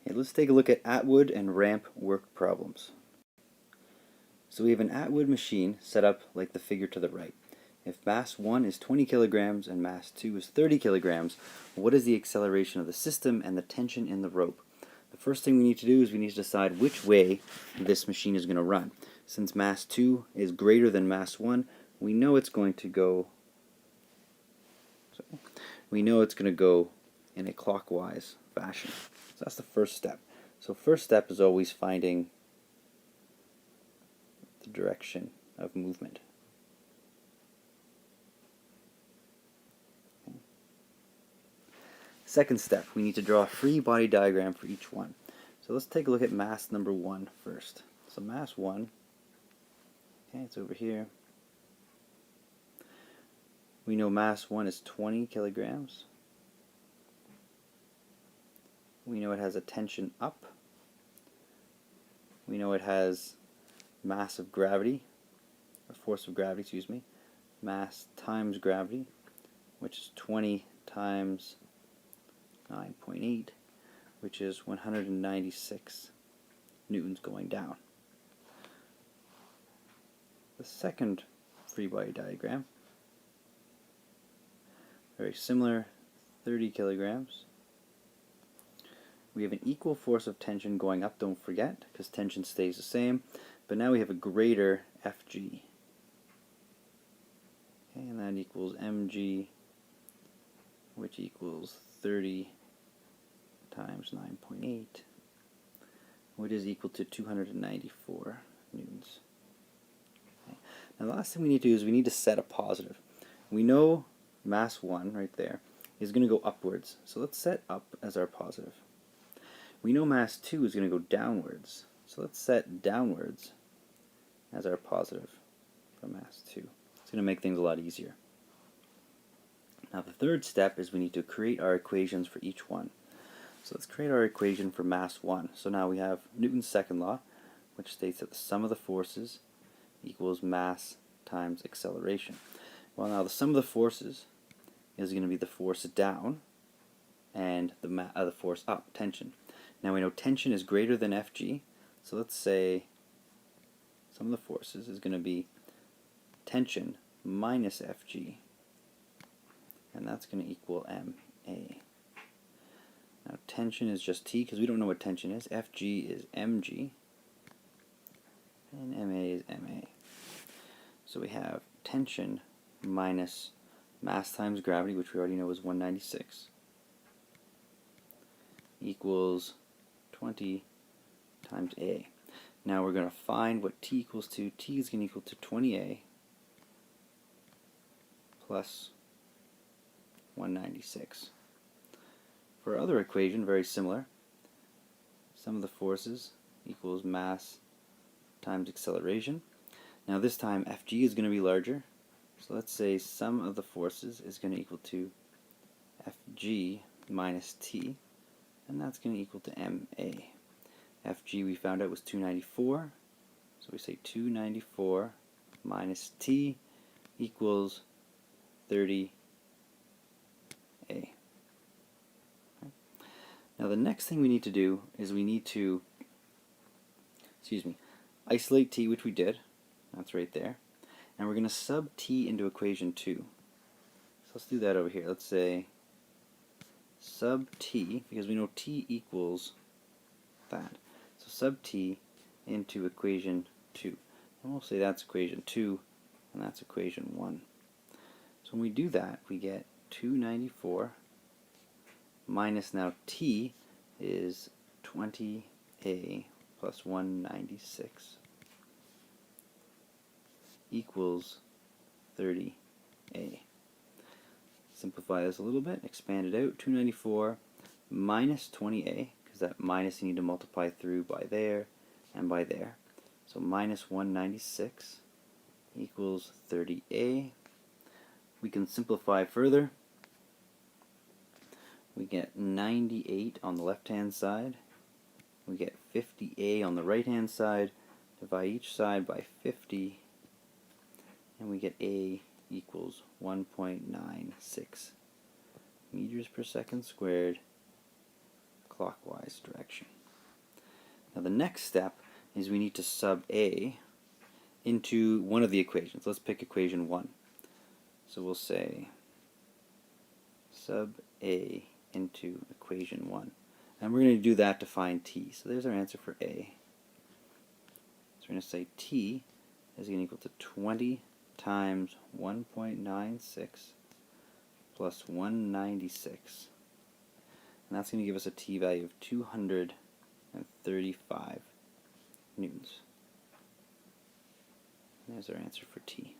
Okay, let's take a look at Atwood and ramp work problems. So we have an Atwood machine set up like the figure to the right. If mass 1 is 20 kilograms and mass 2 is 30 kilograms, what is the acceleration of the system and the tension in the rope? The first thing we need to do is we need to decide which way this machine is going to run. Since mass 2 is greater than mass 1, we know it's going to go in a clockwise fashion. So that's the first step. So first step is always finding the direction of movement. Okay. Second step, we need to draw a free body diagram for each one. So let's take a look at mass number 1 first. So mass 1, okay, it's over here. We know mass 1 is 20 kilograms. We know it has a tension up. We know it has mass of gravity, or force of gravity, excuse me, mass times gravity, which is 20 times 9.8, which is 196 newtons going down. The second free body diagram, very similar, 30 kilograms. We have an equal force of tension going up, don't forget, because tension stays the same, but now we have a greater Fg. Okay, and that equals mg, which equals 30 times 9.8, which is equal to 294 newtons. Okay. Now the last thing we need to do is we need to set a positive. We know mass 1 right there is going to go upwards, so let's set up as our positive. We know mass 2 is going to go downwards, so let's set downwards as our positive for mass 2. It's going to make things a lot easier. Now the third step is we need to create our equations for each one. So let's create our equation for mass 1. So now we have Newton's second law, which states that the sum of the forces equals mass times acceleration. Well, now the sum of the forces is going to be the force down and the force up, tension. Now we know tension is greater than Fg, so let's say sum of the forces is going to be tension minus Fg, and that's going to equal Ma. Now tension is just T because we don't know what tension is. Fg is Mg, and Ma is Ma. So we have tension minus mass times gravity, which we already know is 196, equals 20 times A. Now we're going to find what T equals to. T is going to equal to 20A plus 196. For our other equation, very similar. Sum of the forces equals mass times acceleration. Now this time Fg is going to be larger, so let's say sum of the forces is going to equal to Fg minus T, and that's going to equal to Ma. Fg we found out was 294, so we say 294 minus T equals 30A. Okay. Now the next thing we need to do is we need to, isolate T, which we did. That's right there. And we're going to sub T into equation 2. So let's do that over here. Let's say sub T, because we know T equals that. So sub T into equation 2. And we'll say that's equation 2, and that's equation 1. So when we do that, we get 294 minus, now T is 20A plus 196 equals 30A. Simplify this a little bit, expand it out. 294 minus 20A, because that minus you need to multiply through by there and by there. So minus 196 equals 30A. We can simplify further. We get 98 on the left-hand side. We get 50A on the right-hand side. Divide each side by 50, and we get A equals 1.96 meters per second squared clockwise. clockwise direction. Now the next step is we need to sub A into one of the equations. Let's pick equation 1. So we'll say sub A into equation 1. And we're going to do that to find T. So there's our answer for A. So we're going to say T is going to equal to 20 times 1.96 plus 196. And that's going to give us a T value of 235 newtons. And there's our answer for T.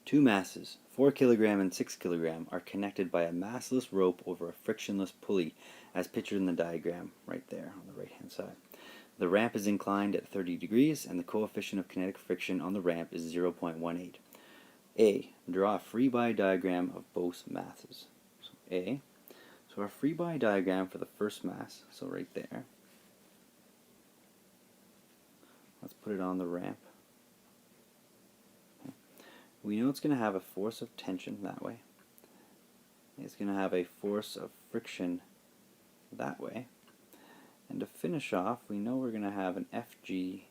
Two masses, 4 kg and 6 kg, are connected by a massless rope over a frictionless pulley, as pictured in the diagram right there on the right hand side. The ramp is inclined at 30 degrees, and the coefficient of kinetic friction on the ramp is 0.18. A. Draw a free body diagram of both masses. So A. So our free body diagram for the first mass, so right there. Let's put it on the ramp. We know it's going to have a force of tension that way. It's going to have a force of friction that way. And to finish off, we know we're going to have an Fg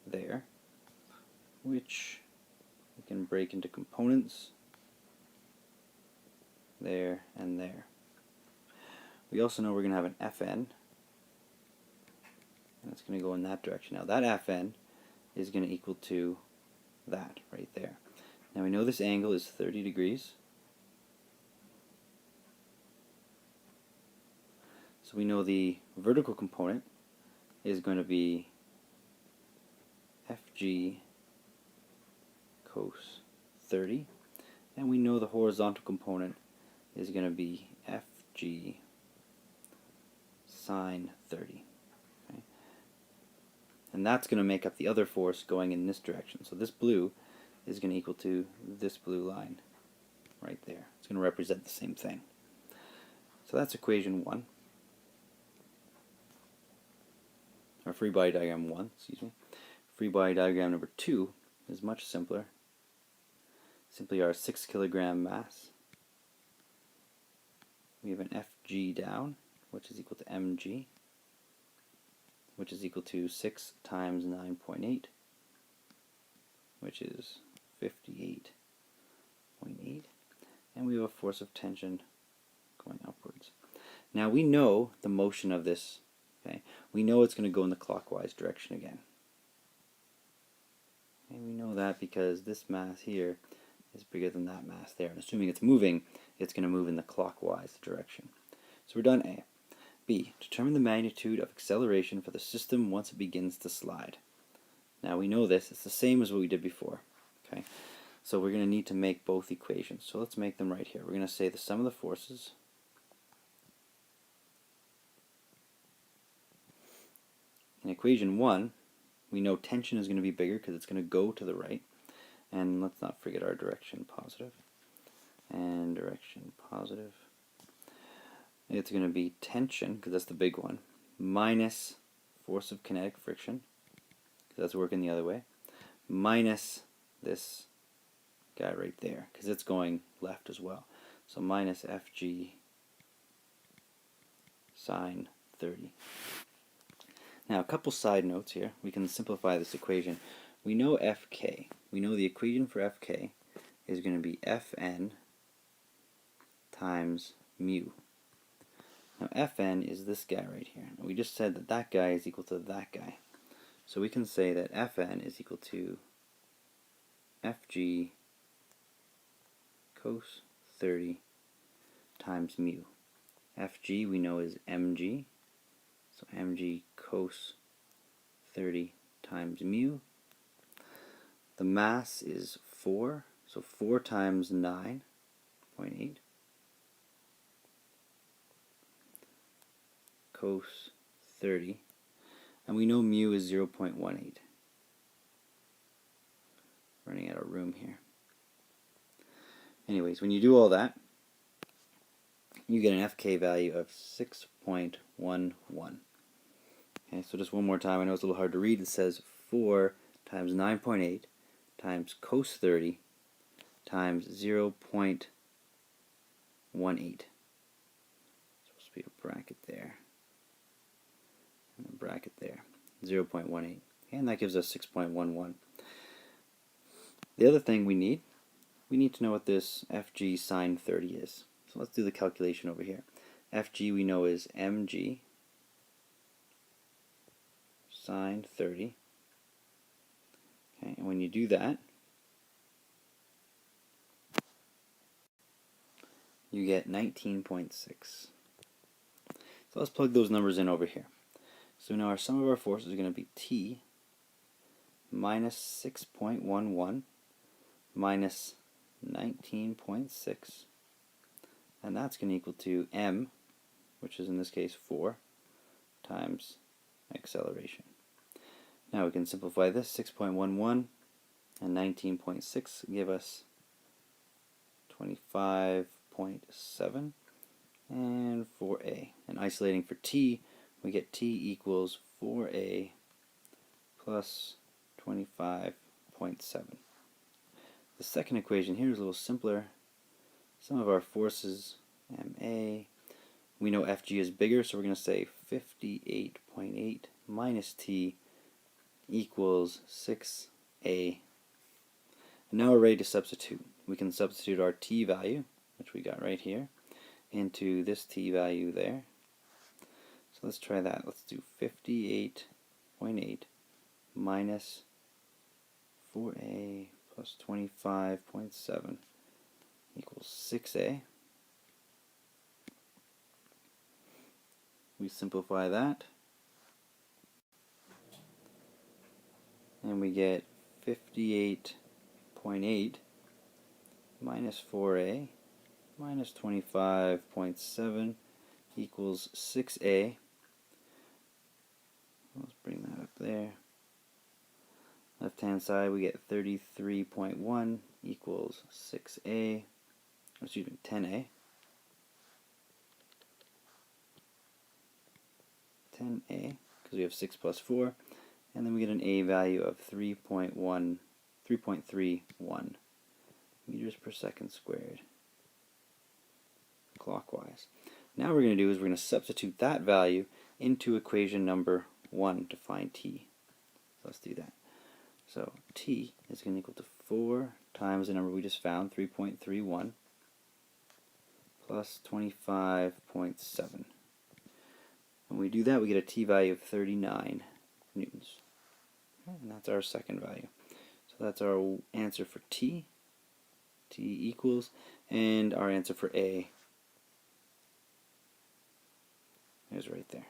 there, which we can break into components there and there. We also know we're going to have an Fn, and it's going to go in that direction. Now that Fn is going to equal to that right there. Now we know this angle is 30 degrees. So we know the vertical component is going to be Fg cos 30, and we know the horizontal component is going to be Fg sine 30. Okay? And that's going to make up the other force going in this direction. So this blue is going to equal to this blue line right there. It's going to represent the same thing. So that's equation 1. Or free body diagram 1, excuse me. Free body diagram number 2 is much simpler. Simply our 6 kilogram mass. We have an Fg down, which is equal to mg, which is equal to 6 times 9.8, which is 58.8. And we have a force of tension going upwards. Now we know the motion of this. Okay, we know it's going to go in the clockwise direction again. And we know that because this mass here is bigger than that mass there. And assuming it's moving, it's going to move in the clockwise direction. So we're done A. B. Determine the magnitude of acceleration for the system once it begins to slide. Now we know this. It's the same as what we did before. Okay, so we're going to need to make both equations. So let's make them right here. We're going to say the sum of the forces in equation 1, we know tension is going to be bigger because it's going to go to the right. And let's not forget our direction positive. And direction positive. It's going to be tension, because that's the big one, minus force of kinetic friction, because that's working the other way, minus this guy right there, because it's going left as well. So minus Fg sine 30. Now, a couple side notes here. We can simplify this equation. We know Fk. We know the equation for Fk is going to be Fn times mu. Now, Fn is this guy right here. And we just said that that guy is equal to that guy. So we can say that Fn is equal to Fg cos 30 times mu. Fg we know is mg. So mg cos 30 times mu. The mass is 4, so 4 times 9.8 cos 30, and we know mu is 0.18. Running out of room here. Anyways, when you do all that, you get an FK value of 6.11. Okay, so just one more time, I know it's a little hard to read. It says 4 times 9.8 times cos 30 times 0.18 Supposed to be a bracket there and a bracket there. 0.18. And that gives us 6.11. The other thing we need to know what this FG sine 30 is. So let's do the calculation over here. FG we know is mg sine 30. Okay, and when you do that, you get 19.6. So let's plug those numbers in over here. So now our sum of our forces is going to be T minus 6.11 minus 19.6, and that's going to equal to m, which is in this case 4, times acceleration. Now we can simplify this. 6.11 and 19.6 give us 25.7 and 4a. And isolating for t, we get t equals 4a plus 25.7. The second equation here is a little simpler. Sum of our forces, ma. We know Fg is bigger, so we're going to say 58.8 minus t equals 6a. And now we're ready to substitute. We can substitute our t value, which we got right here, into this t value there. So let's try that. Let's do 58.8 minus 4a plus 25.7 equals 6a. We simplify that, and we get 58.8 minus 4a minus 25.7 equals 6a. Let's bring that up there. Left hand side we get 33.1 equals 6a, excuse me, 10a. 10a, because we have 6 plus 4, and then we get an a value of 3.31 meters per second squared clockwise. Now what we're going to do is we're going to substitute that value into equation number 1 to find t. So let's do that. So t is going to equal to 4 times the number we just found, 3.31, plus 25.7. When we do that, we get a t value of 39 newtons. And that's our second value. So that's our answer for t. T equals, and our answer for a is right there.